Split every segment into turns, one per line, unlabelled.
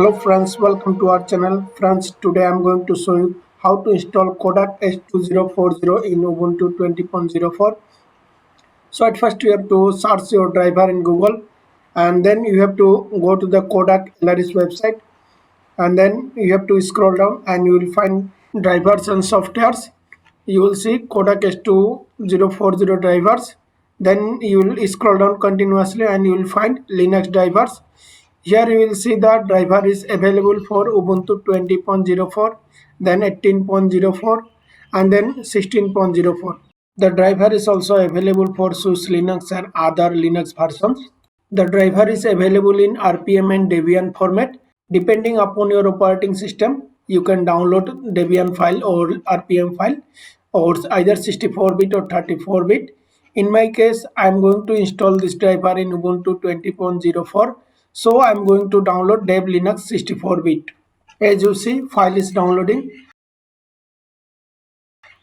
Hello friends, welcome to our channel. Friends, today I'm going to show you how to install Kodak S2040 in Ubuntu 20.04. So at first you have to search your driver in Google, and then you have to go to the Kodak LRS website, and then you have to scroll down and you will find drivers and softwares. You will see Kodak S2040 drivers. Then you will scroll down continuously and you will find Linux drivers. Here you will see the driver is available for Ubuntu 20.04, then 18.04, and then 16.04. The driver is also available for SUSE Linux and other Linux versions. The driver is available in RPM and Debian format. Depending upon your operating system, you can download Debian file or RPM file, or either 64-bit or 34-bit. In my case, I am going to install this driver in Ubuntu 20.04. So I am going to download Dev Linux 64-bit. As you see, file is downloading.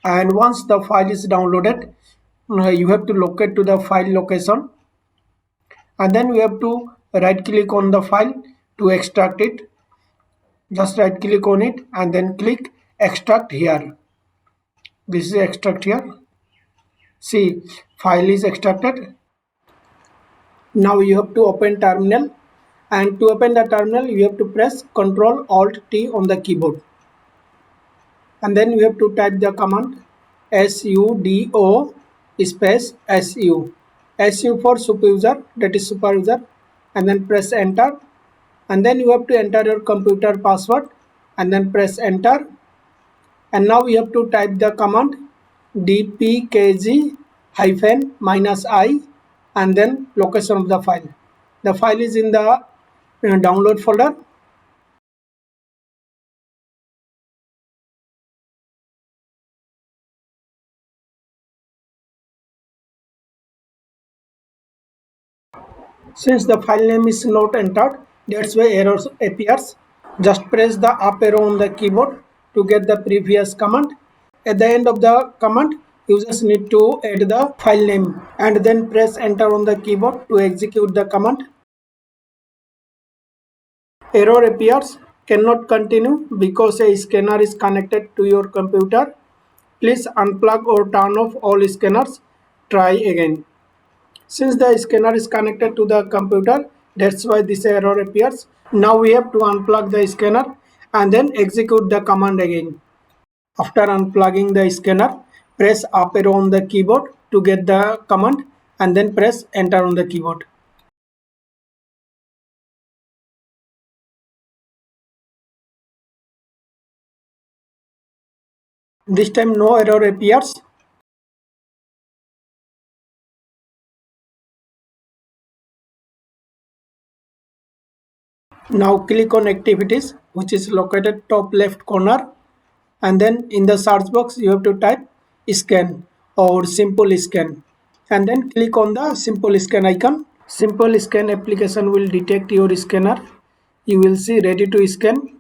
And once the file is downloaded, you have to locate to the file location, and then we have to right click on the file to extract it. Just right click on it and then click extract here. This is extract here. See, file is extracted. Now you have to open terminal, and to open the terminal you have to press Ctrl Alt T on the keyboard, and then you have to type the command sudo space su for super user, that is super user, and then press enter, and then you have to enter your computer password and then press enter. And now you have to type the command dpkg-i and then location of the file. The file is in the download folder. Since the file name is not entered, that's why error appears. Just press the up arrow on the keyboard to get the previous command. At the end of the command, you just need to add the file name and then press enter on the keyboard to execute the command. Error appears, cannot continue because a scanner is connected to your computer. Please unplug or turn off all scanners. Try again. Since the scanner is connected to the computer, that's why this error appears. Now we have to unplug the scanner and then execute the command again. After unplugging the scanner, press up arrow on the keyboard to get the command and then press enter on the keyboard. This time no error appears. Now click on activities, which is located top left corner, and then in the search box you have to type scan or simple scan, and then click on the simple scan icon. Simple scan application will detect your scanner. You will see ready to scan.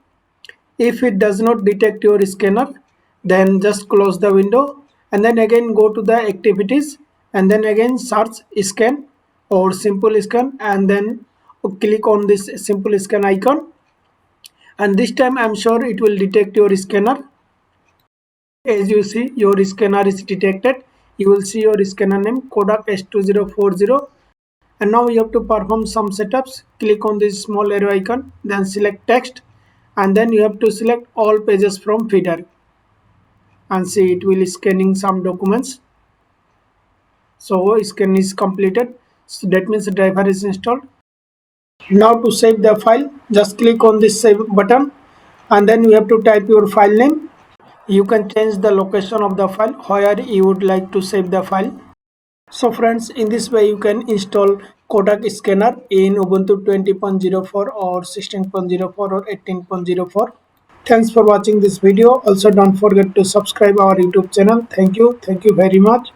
If it does not detect your scanner, then just close the window and then again go to the activities and then again search scan or simple scan, and then click on this simple scan icon, and this time I'm sure it will detect your scanner. As you see, your scanner is detected. You will see your scanner name Kodak S2040, and now you have to perform some setups. Click on this small arrow icon, then select text, and then you have to select all pages from feeder, and see it will scanning some documents. So scan is completed, so that means the driver is installed. Now to save the file, just click on this save button and then you have to type your file name. You can change the location of the file where you would like to save the file. So friends, in this way you can install Kodak scanner in Ubuntu 20.04 or 16.04 or 18.04. Thanks for watching this video. Also don't forget to subscribe our YouTube channel. Thank you very much.